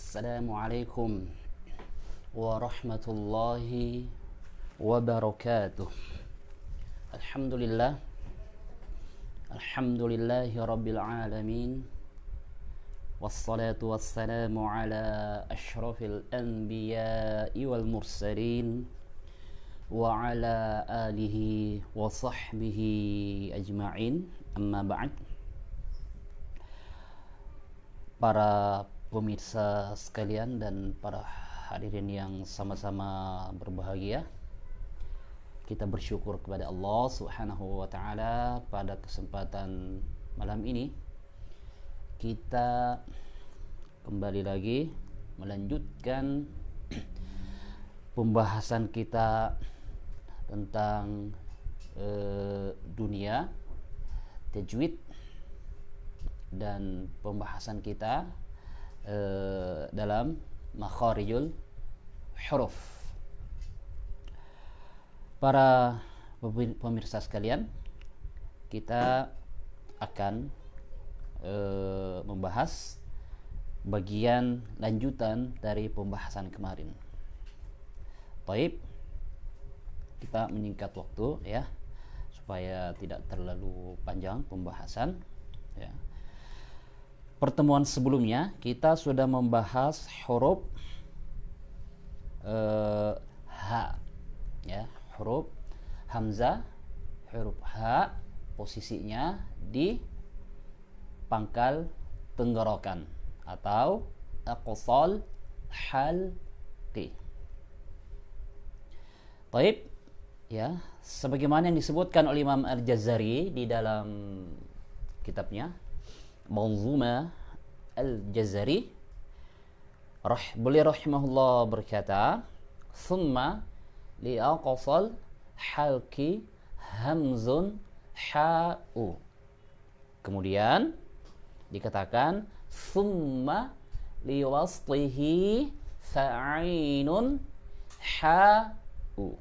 Assalamualaikum warahmatullahi wabarakatuh. Alhamdulillah. Alhamdulillahi rabbil alamin. Wassalatu wassalamu ala ashrafil anbiya'i wal mursalin wa ala alihi wa sahbihi ajma'in. Amma ba'd. Para pemirsa sekalian dan para hadirin yang sama-sama berbahagia, kita bersyukur kepada Allah Subhanahu wa taala pada kesempatan malam ini kita kembali lagi melanjutkan pembahasan kita tentang dunia tajwid dan pembahasan kita dalam makharijul huruf. Para pemirsa sekalian, kita akan membahas bagian lanjutan dari pembahasan kemarin. Baik, kita menyingkat waktu ya supaya tidak terlalu panjang pembahasan ya. Pertemuan sebelumnya kita sudah membahas huruf H ya, huruf hamzah, huruf H posisinya di pangkal tenggorokan atau aqsal halqi. Baik ya, sebagaimana yang disebutkan oleh Imam Al-Jazari di dalam kitabnya Manzuma Al-Jazari, beliau rahimahullah berkata, "Thumma li aqsal halqi hamzun ha'u." Kemudian dikatakan thumma li waslihi fa'ainun ha'u.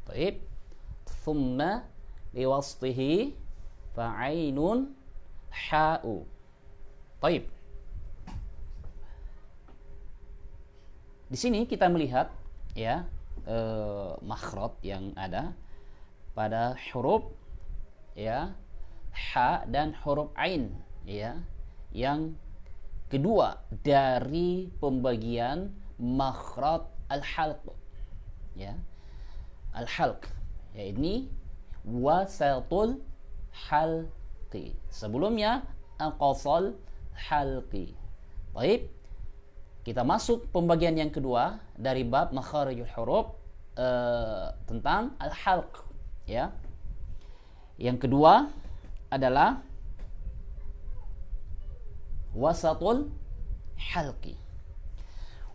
Baik. Thumma li waslihi fa'ainun ha'u. Baik. Di sini kita melihat ya makhraj yang ada pada huruf ya ha dan huruf ain ya, yang kedua dari pembagian makhraj al-halq ya. Al-halq ya, ini wasatul halqi, sebelumnya aqsal halqi. Baik, kita masuk pembagian yang kedua dari bab makharijul huruf tentang al-halq ya. Yang kedua adalah wasatul halqi.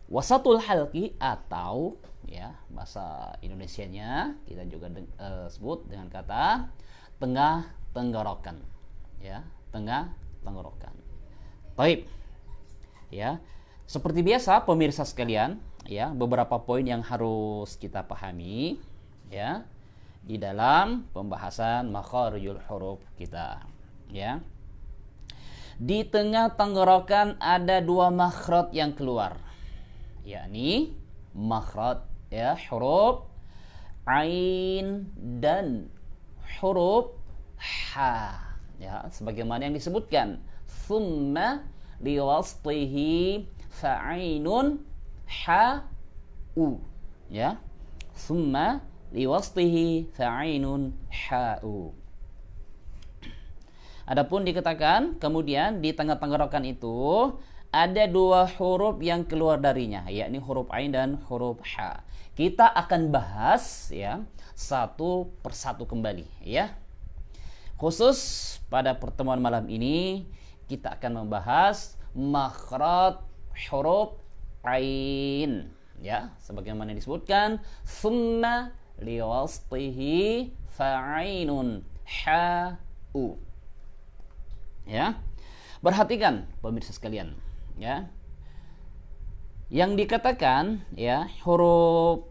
Wasatul halqi atau ya bahasa Indonesianya kita juga sebut dengan kata tengah tenggorokan ya, tengah tenggorokan. Baik. Ya. Seperti biasa pemirsa sekalian, ya, beberapa poin yang harus kita pahami ya di dalam pembahasan makharijul huruf kita ya. Di tengah tenggorokan ada dua makhraj yang keluar, yakni makhraj ya huruf ain dan huruf ha ya, sebagaimana yang disebutkan thumma liwaslihi fa'ainun ha'u ya, thumma liwaslihi fa'ainun ha'u. Adapun dikatakan kemudian di tengah tenggorokan itu ada dua huruf yang keluar darinya, yakni huruf ain dan huruf ha. Kita akan bahas ya satu persatu kembali ya. Khusus pada pertemuan malam ini kita akan membahas makhraj huruf ain ya, sebagaimana disebutkan thumma liwaslihi fa'ainun ha'u ya. Perhatikan pemirsa sekalian ya, yang dikatakan ya huruf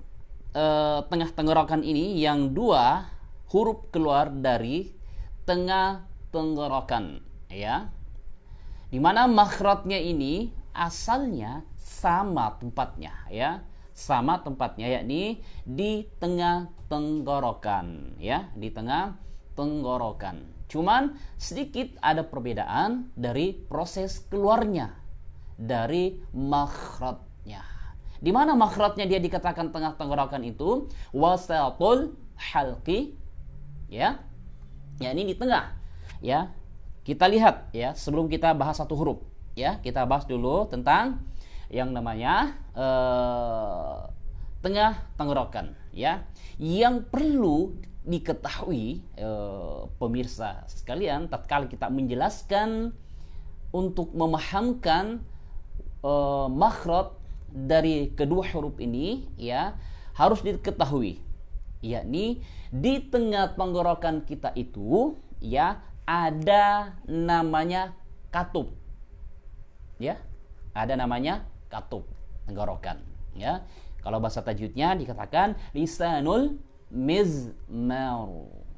tengah tenggorokan ini yang dua huruf keluar dari tengah tenggorokan ya, dimana makhrajnya ini asalnya sama tempatnya, ya. Sama tempatnya, yakni di tengah tenggorokan, ya, di tengah tenggorokan. Cuman sedikit ada perbedaan dari proses keluarnya dari makhrajnya. Di mana makhrajnya dia dikatakan tengah tenggorokan itu wasatul halqi, ya. Ya, ini di tengah, ya. Kita lihat, ya, sebelum kita bahas satu huruf, ya, kita bahas dulu tentang yang namanya tengah tenggorokan, ya. Yang perlu diketahui pemirsa sekalian, tatkala kita menjelaskan untuk memahamkan makhraj dari kedua huruf ini, ya, harus diketahui, yakni di tengah tenggorokan kita itu, ya, ada namanya katup, ya, ada namanya katup tenggorokan, ya. Kalau bahasa tajwidnya dikatakan lisanul mizmar,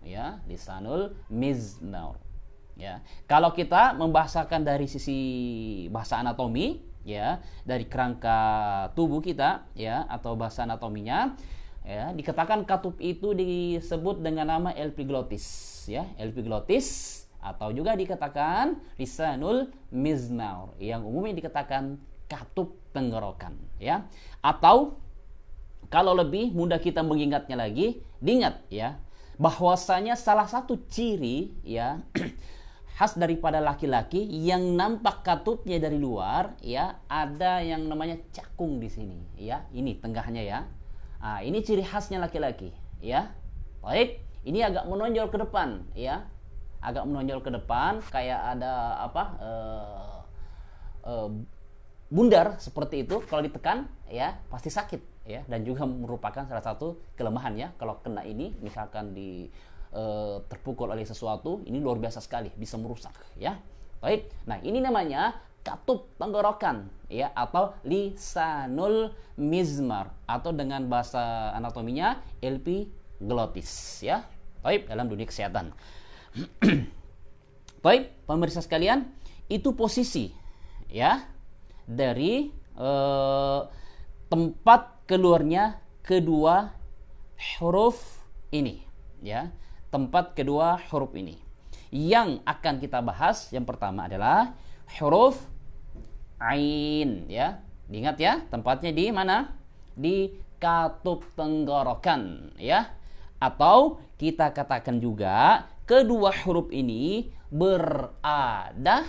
ya, lisanul mizmar, ya. Kalau kita membahasakan dari sisi bahasa anatomi, ya, dari kerangka tubuh kita, ya, atau bahasa anatominya, ya, dikatakan katup itu disebut dengan nama epiglottis, ya, epiglottis, atau juga dikatakan lisanul mizmar, yang umumnya dikatakan katup tenggorokan, ya. Atau kalau lebih mudah kita mengingatnya lagi, diingat, ya, bahwasanya salah satu ciri, ya, khas daripada laki-laki yang nampak katupnya dari luar, ya, ada yang namanya cakung di sini, ya, ini tengahnya, ya. Nah, ini ciri khasnya laki-laki, ya. Baik, ini agak menonjol ke depan, ya, agak menonjol ke depan, kayak ada apa? Bundar seperti itu. Kalau ditekan, ya, pasti sakit, ya, dan juga merupakan salah satu kelemahan, ya, kalau kena ini, misalkan terpukul oleh sesuatu, ini luar biasa sekali, bisa merusak, ya. Baik, nah ini namanya katup tenggorokan, ya, atau lisanul mizmar, atau dengan bahasa anatominya epiglottis, ya. Baik, dalam dunia kesehatan. Baik, pemirsa sekalian, itu posisi, ya, dari tempat keluarnya kedua huruf ini, ya, tempat kedua huruf ini. Yang akan kita bahas yang pertama adalah huruf ain, ya. Diingat, ya, tempatnya di mana? Di katup tenggorokan, ya. Atau kita katakan juga kedua huruf ini berada,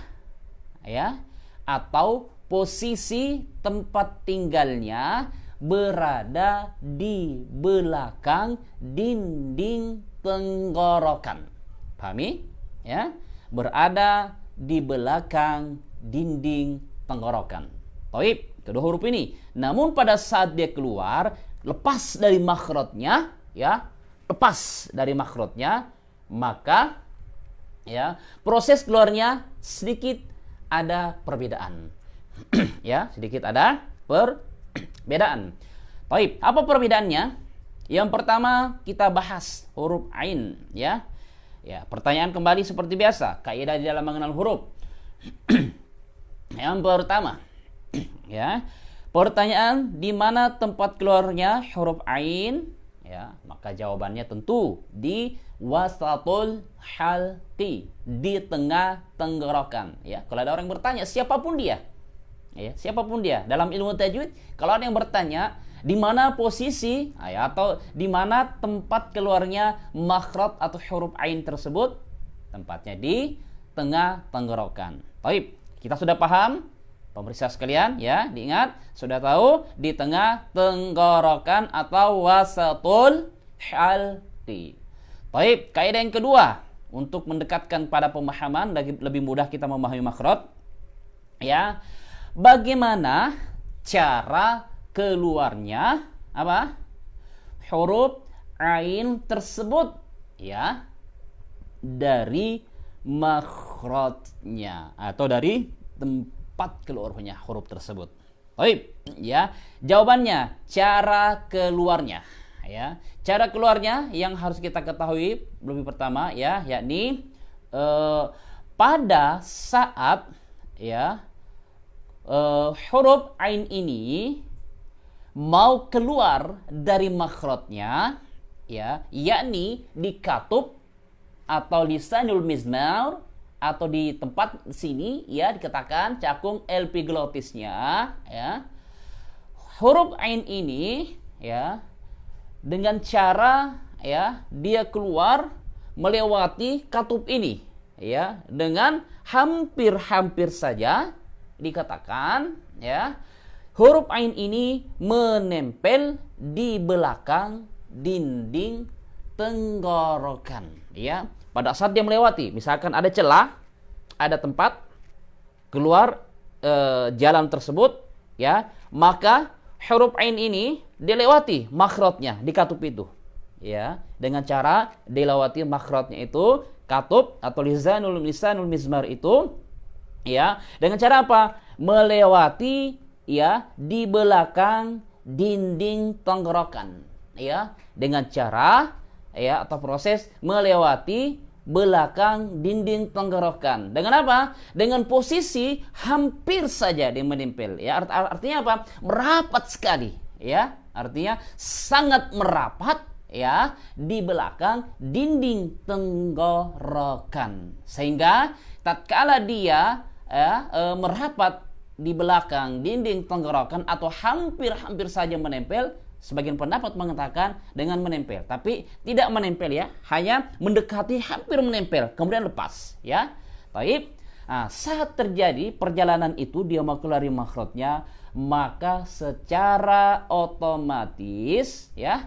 ya, atau posisi tempat tinggalnya berada di belakang dinding tenggorokan. Pahami? Ya, berada di belakang dinding tenggorokan. Taib, kedua huruf ini. Namun pada saat dia keluar, lepas dari makhrajnya, ya, lepas dari makhrajnya, maka, ya, proses keluarnya sedikit ada perbedaan. Ya, sedikit ada perbedaan. Baik, apa perbedaannya? Yang pertama kita bahas huruf ain, ya. Ya, pertanyaan kembali seperti biasa, kaidah di dalam mengenal huruf. Yang pertama, ya, pertanyaan di mana tempat keluarnya huruf ain, ya, maka jawabannya tentu di wasatul halqi, di tengah tenggorokan, ya. Kalau ada orang bertanya, siapapun dia, ya, siapapun dia dalam ilmu tajwid, kalau ada yang bertanya di mana posisi, ya, atau di mana tempat keluarnya makhraj atau huruf ain tersebut, tempatnya di tengah tenggorokan. Baik, kita sudah paham, pemirsa sekalian, ya, diingat, sudah tahu di tengah tenggorokan atau wasatul halqi. Baik, kaidah yang kedua untuk mendekatkan pada pemahaman, lebih mudah kita memahami makhraj, ya. Bagaimana cara keluarnya apa? Huruf ain tersebut, ya, dari makhrajnya atau dari tempat keluarnya huruf tersebut. Baik, ya. Jawabannya cara keluarnya, ya. Cara keluarnya yang harus kita ketahui lebih pertama, ya, yakni pada saat, ya, huruf ain ini mau keluar dari makhrajnya, ya, yakni di katub atau lisanul mizmar, atau di tempat sini ya dikatakan cakung epiglottisnya, ya. Huruf ain ini ya dengan cara ya dia keluar melewati katub ini ya dengan hampir-hampir saja dikatakan ya huruf ain ini menempel di belakang dinding tenggorokan ya. Pada saat dia melewati, misalkan ada celah, ada tempat keluar jalan tersebut ya, maka huruf ain ini dilewati makhrajnya di katub itu ya, dengan cara dilewati makhrajnya itu katub atau lisanul mizmar itu ya, dengan cara apa? Melewati ya di belakang dinding tenggorokan ya, dengan cara ya atau proses melewati belakang dinding tenggorokan. Dengan apa? Dengan posisi hampir saja dia menempel ya. Artinya apa? Merapat sekali ya. Artinya sangat merapat ya di belakang dinding tenggorokan. Sehingga tatkala dia merapat di belakang dinding tenggorokan atau hampir-hampir saja menempel, sebagian pendapat mengatakan dengan menempel, tapi tidak menempel ya, hanya mendekati hampir menempel, kemudian lepas ya. Baik. Nah, saat terjadi perjalanan itu dia mau keluar dari makhrajnya, maka secara otomatis ya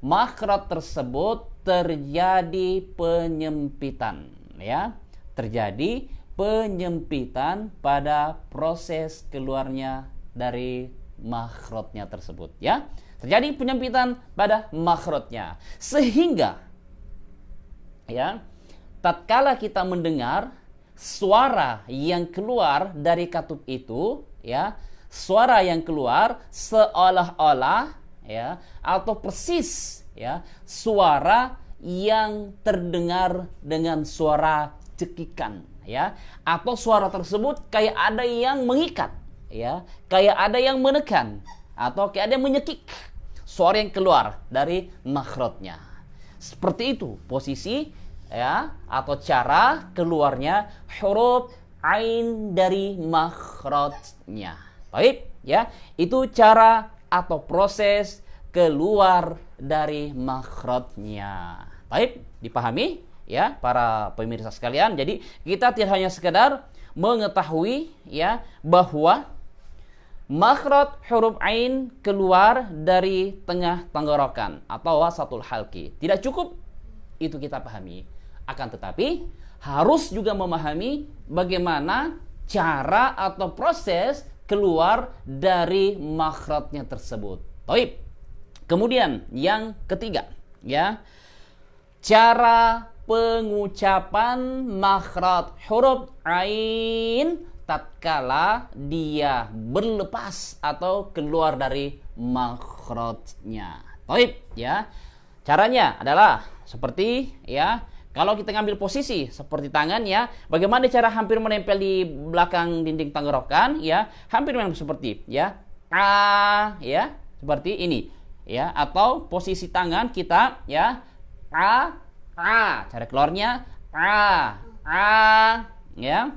makhraj tersebut terjadi penyempitan ya. Terjadi penyempitan pada proses keluarnya dari makhrajnya tersebut ya. Terjadi penyempitan pada makhrajnya, sehingga ya tatkala kita mendengar suara yang keluar dari katub itu ya, suara yang keluar seolah-olah ya atau persis ya suara yang terdengar dengan suara cekikan ya, atau suara tersebut kayak ada yang mengikat ya, kayak ada yang menekan atau kayak ada yang menyekik suara yang keluar dari makhrajnya. Seperti itu posisi ya atau cara keluarnya huruf ain dari makhrajnya. Baik ya, itu cara atau proses keluar dari makhrajnya. Baik, dipahami ya para pemirsa sekalian. Jadi kita tidak hanya sekedar mengetahui ya bahwa makhraj huruf ain keluar dari tengah tenggorokan atau wasatul halqi. Tidak cukup itu kita pahami. Akan tetapi harus juga memahami bagaimana cara atau proses keluar dari makhrajnya tersebut. Baik. Kemudian yang ketiga ya, cara pengucapan makhraj huruf ain tatkala dia berlepas atau keluar dari makhrajnya. Baik ya. Caranya adalah seperti ya, kalau kita ngambil posisi seperti tangan ya, bagaimana cara hampir menempel di belakang dinding tenggorokan ya, hampir memang seperti ya. Ya, seperti ini ya, atau posisi tangan kita ya. Cara keluarnya ya.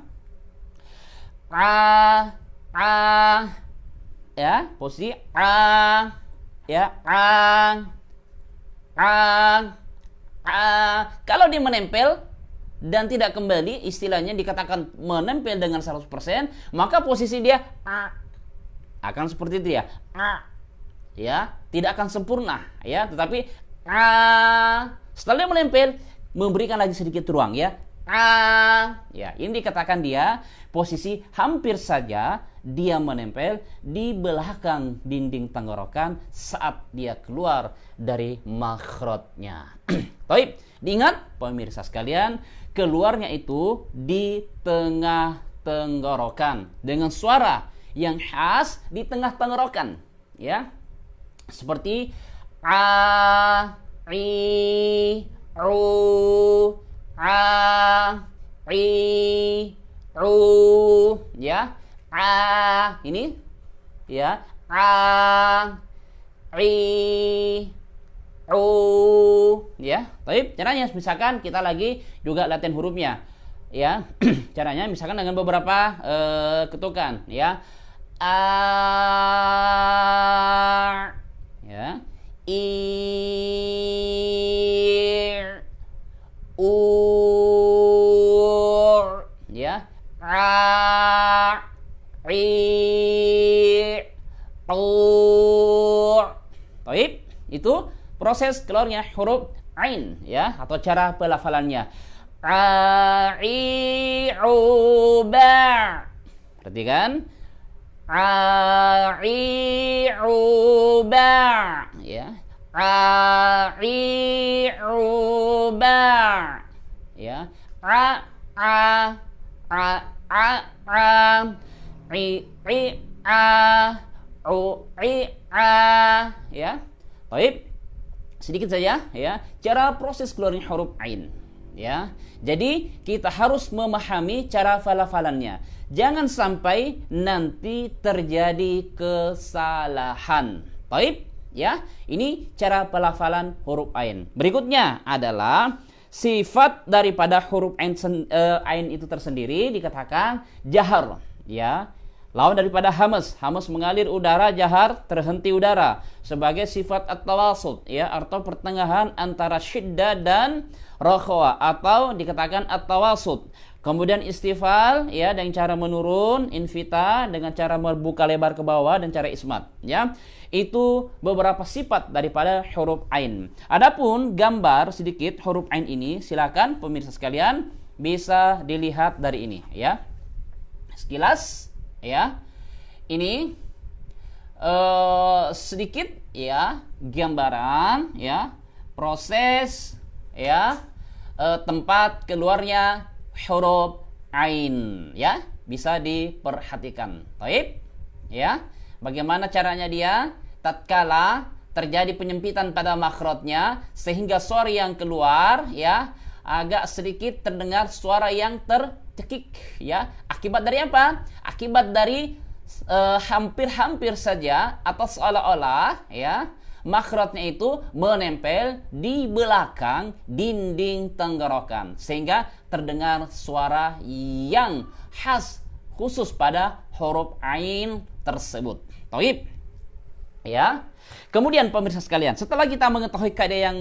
Ya, posisi ya, kalau dia menempel dan tidak kembali, istilahnya dikatakan menempel dengan 100%, maka posisi dia akan seperti itu ya. Ya, tidak akan sempurna ya, tetapi setelah dia menempel memberikan lagi sedikit ruang ya. Ya, ini dikatakan dia posisi hampir saja dia menempel di belakang dinding tenggorokan saat dia keluar dari makhrajnya. Baik, diingat pemirsa sekalian, keluarnya itu di tengah tenggorokan dengan suara yang khas di tengah tenggorokan ya. Seperti ya, ini ya, a, i, u, ya. Baik, caranya misalkan kita lagi juga latihan hurufnya, ya. Caranya misalkan dengan beberapa ketukan, ya. A, ya, i, u, ya, a, i, u. Baik, itu proses keluarnya huruf ain, ya, atau cara pelafalannya. A, i, u, ba. Perhatikan. A, i, u, ba, ya. A, i, u, ba, ya. A, i, a, ya. Baik. Sedikit saja, ya, cara proses keluarnya huruf ain, ya. Jadi kita harus memahami cara pelafalannya. Jangan sampai nanti terjadi kesalahan. Baik, ya. Ini cara pelafalan huruf ain. Berikutnya adalah sifat daripada huruf ain itu tersendiri dikatakan jahar, ya. Lawan daripada hamas. Hamas mengalir udara, jahar terhenti udara. Sebagai sifat at-tawasud, ya, atau pertengahan antara syiddah dan rakhawa, atau dikatakan at-tawasud. Kemudian istifal, ya, dengan cara menurun, infita dengan cara membuka lebar ke bawah, dan cara ismat, ya. Itu beberapa sifat daripada huruf ain. Adapun gambar sedikit huruf ain ini, silakan pemirsa sekalian bisa dilihat dari ini, ya. Sekilas, ya, ini sedikit, ya, gambaran, ya, proses, ya, tempat keluarnya huruf ain, ya, bisa diperhatikan. Baik, ya, bagaimana caranya dia tatkala terjadi penyempitan pada makhrajnya sehingga suara yang keluar, ya, agak sedikit terdengar suara yang tercekik, ya. Akibat dari apa? Akibat dari hampir-hampir saja atau seolah-olah, ya, makhrajnya itu menempel di belakang dinding tenggorokan sehingga terdengar suara yang khas khusus pada huruf ain tersebut. Taib, ya. Kemudian pemirsa sekalian, setelah kita mengetahui kaidah yang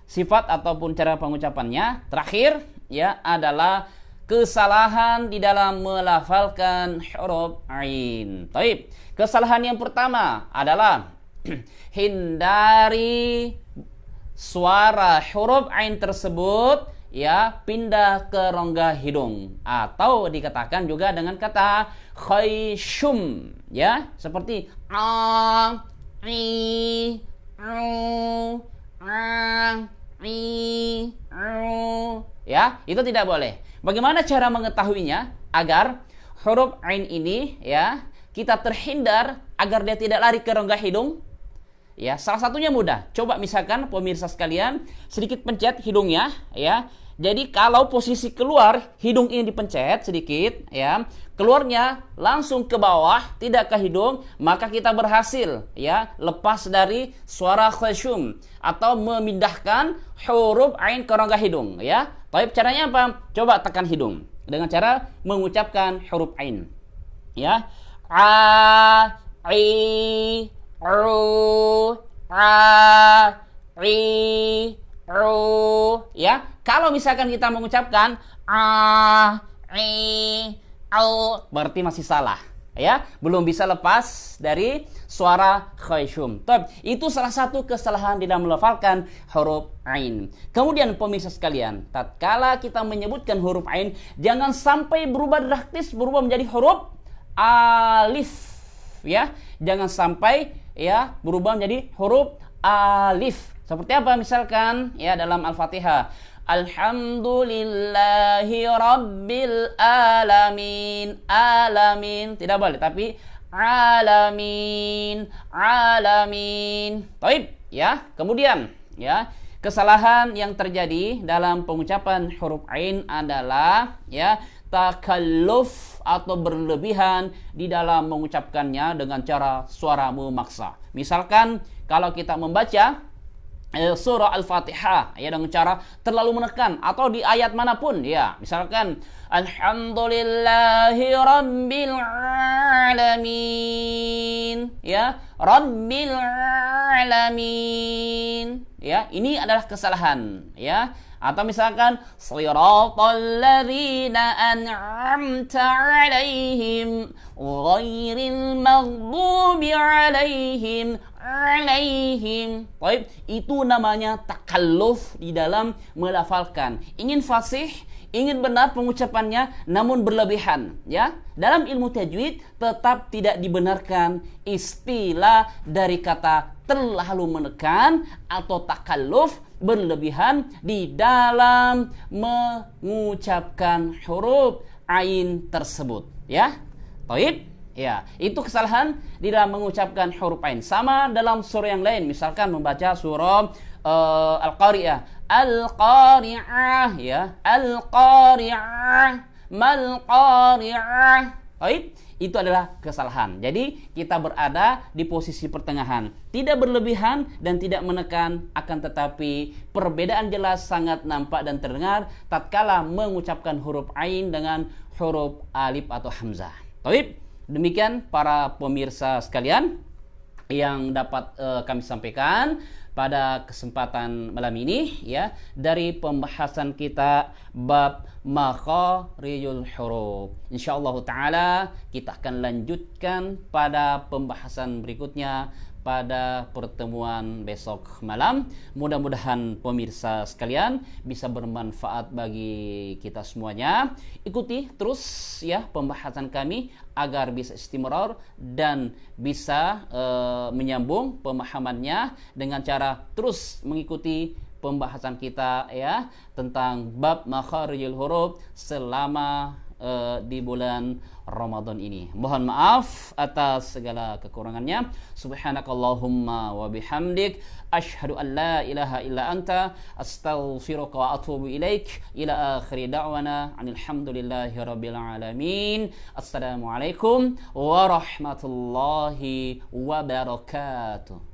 sifat ataupun cara pengucapannya, terakhir, ya, adalah kesalahan di dalam melafalkan huruf ain. Taib. Kesalahan yang pertama adalah hindari suara huruf ain tersebut, ya, pindah ke rongga hidung, atau dikatakan juga dengan kata khayshum, ya, seperti a, i, u, a, i, u, ya, itu tidak boleh. Bagaimana cara mengetahuinya agar huruf ain ini, ya, kita terhindar agar dia tidak lari ke rongga hidung? Ya, salah satunya mudah. Coba misalkan pemirsa sekalian sedikit pencet hidungnya, ya. Jadi kalau posisi keluar hidung ini dipencet sedikit, ya, keluarnya langsung ke bawah, tidak ke hidung, maka kita berhasil, ya, lepas dari suara khayshum atau memindahkan huruf ain ke rongga hidung, ya. Tapi caranya apa? Coba tekan hidung dengan cara mengucapkan huruf ain, ya. A, i, u, a, i, u, ya. Kalau misalkan kita mengucapkan a, i, u, berarti masih salah, ya, belum bisa lepas dari suara khayshum. Itu salah satu kesalahan di dalam melafalkan huruf ain. Kemudian pemirsa sekalian, tatkala kita menyebutkan huruf ain, jangan sampai berubah drastis, berubah menjadi huruf alif, ya. Jangan sampai, ya, berubah menjadi huruf alif. Seperti apa misalkan, ya, dalam Al-Fatihah, alhamdulillahi rabbil alamin. Alamin tidak boleh, tapi alamin, alamin. Baik, ya. Kemudian, ya, kesalahan yang terjadi dalam pengucapan huruf ain adalah, ya, takalluf atau berlebihan di dalam mengucapkannya dengan cara suara memaksa. Misalkan kalau kita membaca surah Al-Fatihah ya dengan cara terlalu menekan, atau di ayat manapun ya, misalkan Alhamdulillahi Rabbil Alamin ya, Rabbil Alamin ya, ini adalah kesalahan ya. Atau misalkan Shiratal ladzina an'amta 'alaihim ghairil maghdubi 'alaihim. Baik, itu namanya takalluf di dalam melafalkan. Ingin fasih, ingin benar pengucapannya, namun berlebihan ya. Dalam ilmu tajwid tetap tidak dibenarkan istilah dari kata terlalu menekan atau takalluf, berlebihan di dalam mengucapkan huruf ain tersebut ya. Taib, ya, itu kesalahan di dalam mengucapkan huruf ain. Sama dalam surah yang lain, misalkan membaca surah Al-Qari'ah, Al-Qari'ah ya, Al-Qari'ah, Mal-Qari'ah. Taib, itu adalah kesalahan. Jadi kita berada di posisi pertengahan, tidak berlebihan dan tidak menekan, akan tetapi perbedaan jelas sangat nampak dan terdengar tatkala mengucapkan huruf ain dengan huruf alif atau hamzah. Taib, demikian para pemirsa sekalian yang dapat kami sampaikan pada kesempatan malam ini ya, dari pembahasan kita bab makharijul huruf. Insyaallah taala kita akan lanjutkan pada pembahasan berikutnya pada pertemuan besok malam. Mudah-mudahan pemirsa sekalian bisa bermanfaat bagi kita semuanya. Ikuti terus ya pembahasan kami agar bisa istimrar dan bisa menyambung pemahamannya dengan cara terus mengikuti pembahasan kita ya tentang bab makharijul huruf selama di bulan Ramadan ini. Mohon maaf atas segala kekurangannya. Subhanakallahumma wa bihamdik asyhadu an la ilaha illa anta astaghfiruka wa atubu ilaik. Ila akhir da'wana alhamdulillahi rabbil alamin. Assalamualaikum warahmatullahi wabarakatuh.